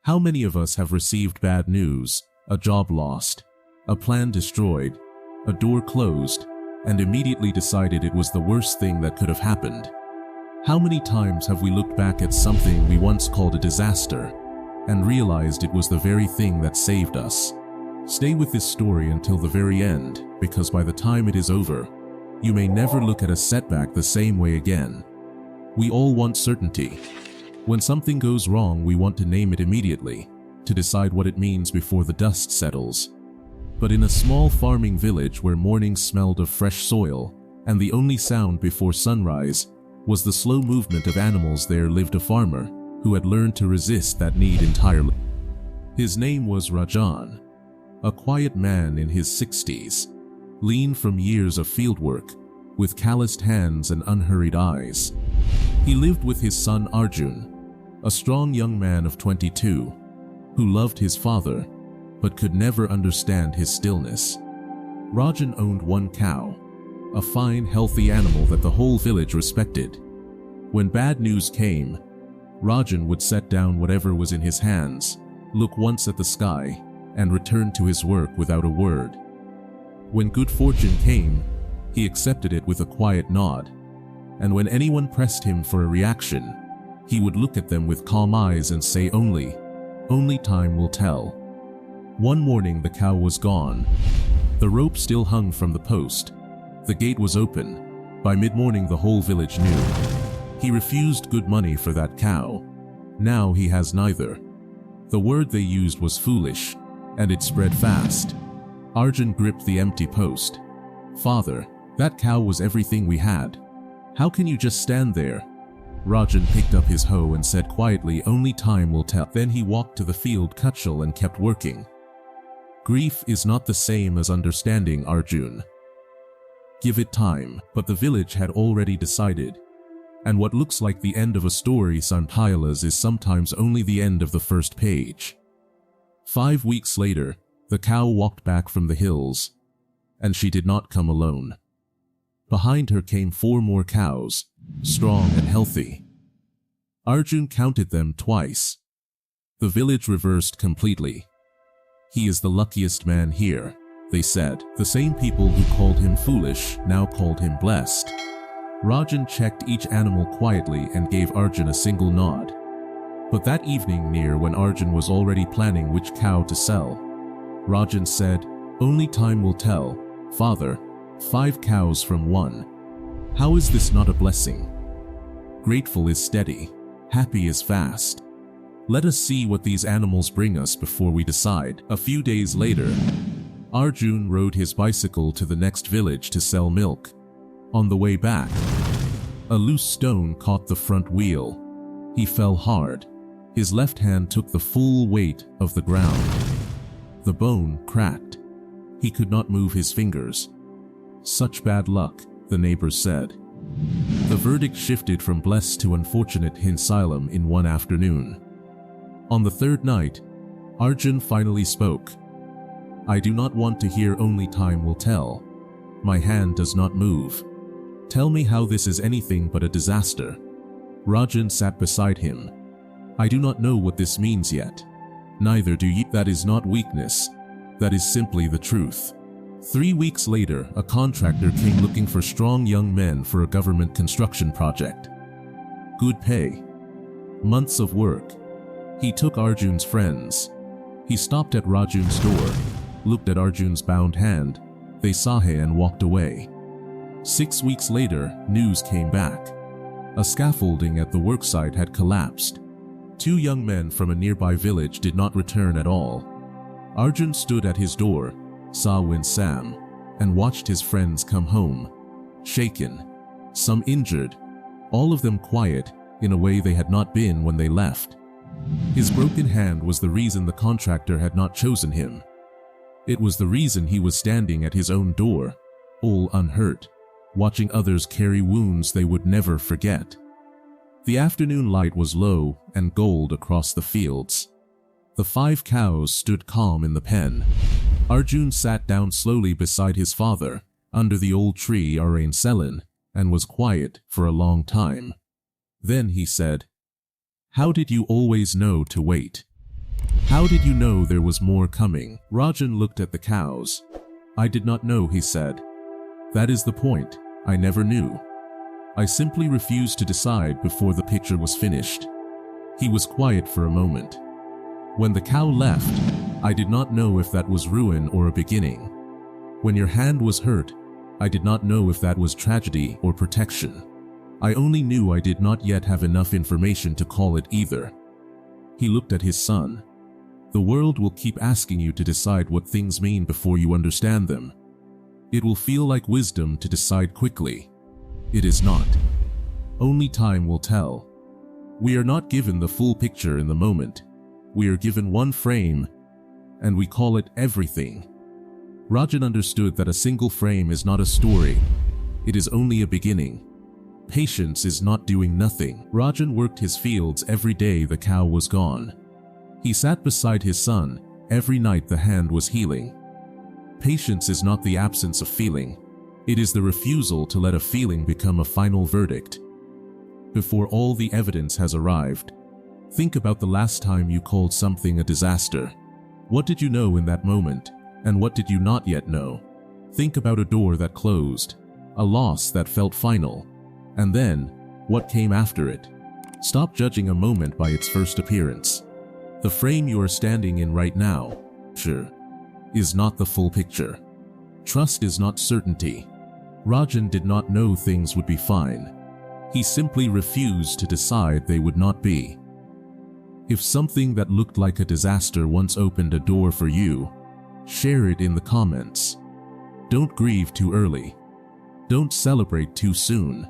How many of us have received bad news, a job lost, a plan destroyed, a door closed, and immediately decided it was the worst thing that could have happened? How many times have we looked back at something we once called a disaster and realized it was the very thing that saved us? Stay with this story until the very end, because by the time it is over, you may never look at a setback the same way again. We all want certainty. When something goes wrong, we want to name it immediately, to decide what it means before the dust settles. But in a small farming village where mornings smelled of fresh soil, and the only sound before sunrise was the slow movement of animals, there lived a farmer who had learned to resist that need entirely. His name was Rajan, a quiet man in his 60s, lean from years of fieldwork, with calloused hands and unhurried eyes. He lived with his son Arjun, a strong young man of 22, who loved his father, but could never understand his stillness. Rajan owned one cow, a fine, healthy animal that the whole village respected. When bad news came, Rajan would set down whatever was in his hands, look once at the sky, and return to his work without a word. When good fortune came, he accepted it with a quiet nod, and when anyone pressed him for a reaction, he would look at them with calm eyes and say only time will tell. One morning the cow was gone. The rope still hung from the post. The gate was open. By mid-morning the whole village knew. He refused good money for that cow. Now he has neither. The word they used was foolish, and it spread fast. Arjun gripped the empty post. "Father, that cow was everything we had. How can you just stand there?" Rajan picked up his hoe and said quietly, "Only time will tell." Then he walked to the field cutshel and kept working. Grief is not the same as understanding, Arjun. Give it time. But the village had already decided. And what looks like the end of a story sometimes is sometimes only the end of the first page. 5 weeks later, the cow walked back from the hills, and she did not come alone. Behind her came 4 more cows, strong and healthy. Arjun counted them twice. The village reversed completely. "He is the luckiest man here," they said. The same people who called him foolish now called him blessed. Rajan checked each animal quietly and gave Arjun a single nod. But that evening, when Arjun was already planning which cow to sell, Rajan said, "Only time will tell, father. 5 cows from 1. How is this not a blessing? Grateful is steady, happy is fast. Let us see what these animals bring us before we decide." A few days later, Arjun rode his bicycle to the next village to sell milk. On the way back, a loose stone caught the front wheel. He fell hard. His left hand took the full weight of the ground. The bone cracked. He could not move his fingers. "Such bad luck," the neighbors said. The verdict shifted from blessed to unfortunate in Salem in one afternoon. On the 3rd night, Arjun finally spoke. "I do not want to hear only time will tell. My hand does not move. Tell me how this is anything but a disaster." Rajan sat beside him. "I do not know what this means yet. Neither do you. That is not weakness. That is simply the truth." 3 weeks later, a contractor came looking for strong young men for a government construction project. Good pay. Months of work. He took Arjun's friends. He stopped at Rajan's door, looked at Arjun's bound hand. They saw him and walked away. 6 weeks later, news came back. A scaffolding at the worksite had collapsed. 2 young men from a nearby village did not return at all. Arjun stood at his door, saw Sam, and watched his friends come home, shaken, some injured, all of them quiet in a way they had not been when they left. His broken hand was the reason the contractor had not chosen him. It was the reason he was standing at his own door, all unhurt, watching others carry wounds they would never forget. The afternoon light was low and gold across the fields. The 5 cows stood calm in the pen. Arjun sat down slowly beside his father, under the old tree Arain Selin, and was quiet for a long time. Then he said, "How did you always know to wait?" How did you know there was more coming? Rajan looked at the cows. I did not know, he said. That is the point. I never knew. I simply refused to decide before the picture was finished. He was quiet for a moment. When the cow left, I did not know if that was ruin or a beginning. When your hand was hurt, I did not know if that was tragedy or protection. I only knew I did not yet have enough information to call it either. He looked at his son. The world will keep asking you to decide what things mean before you understand them. It will feel like wisdom to decide quickly. It is not. Only time will tell. We are not given the full picture in the moment. We are given one frame, and we call it everything. Rajan understood that a single frame is not a story. It is only a beginning. Patience is not doing nothing. Rajan worked his fields every day the cow was gone. He sat beside his son. Every night the hand was healing. Patience is not the absence of feeling. It is the refusal to let a feeling become a final verdict. Before all the evidence has arrived, think about the last time you called something a disaster. What did you know in that moment, and what did you not yet know? Think about a door that closed, a loss that felt final, and then, what came after it? Stop judging a moment by its first appearance. The frame you are standing in right now, sure, is not the full picture. Trust is not certainty. Rajan did not know things would be fine. He simply refused to decide they would not be. If something that looked like a disaster once opened a door for you, share it in the comments. Don't grieve too early. Don't celebrate too soon.